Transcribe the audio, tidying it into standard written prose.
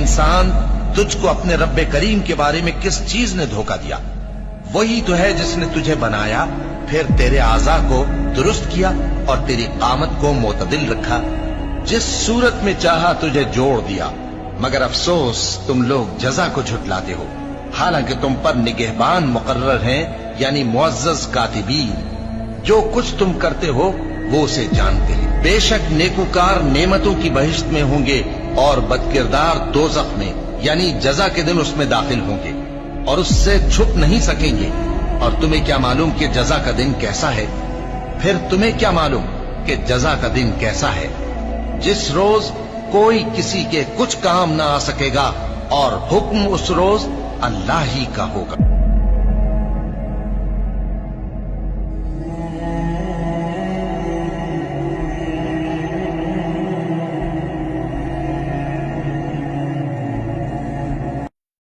انسان تجھ کو اپنے رب کریم کے بارے میں کس چیز نے دھوکہ دیا؟ وہی تو ہے جس نے تجھے بنایا، پھر تیرے اعضاء کو درست کیا اور تیری قامت کو معتدل رکھا، جس صورت میں چاہا تجھے جوڑ دیا۔ مگر افسوس تم لوگ جزا کو جھٹلاتے ہو، حالانکہ تم پر نگہبان مقرر ہیں، یعنی معزز کاتبین۔ جو کچھ تم کرتے ہو وہ اسے جانتے ہیں۔ بے شک نیکوکار نعمتوں کی بہشت میں ہوں گے اور بدکردار دوزخ میں، یعنی جزا کے دن اس میں داخل ہوں گے اور اس سے چھپ نہیں سکیں گے۔ اور تمہیں کیا معلوم کہ جزا کا دن کیسا ہے؟ پھر تمہیں کیا معلوم کہ جزا کا دن کیسا ہے؟ جس روز کوئی کسی کے کچھ کام نہ آ سکے گا اور حکم اس روز اللہ ہی کا ہوگا۔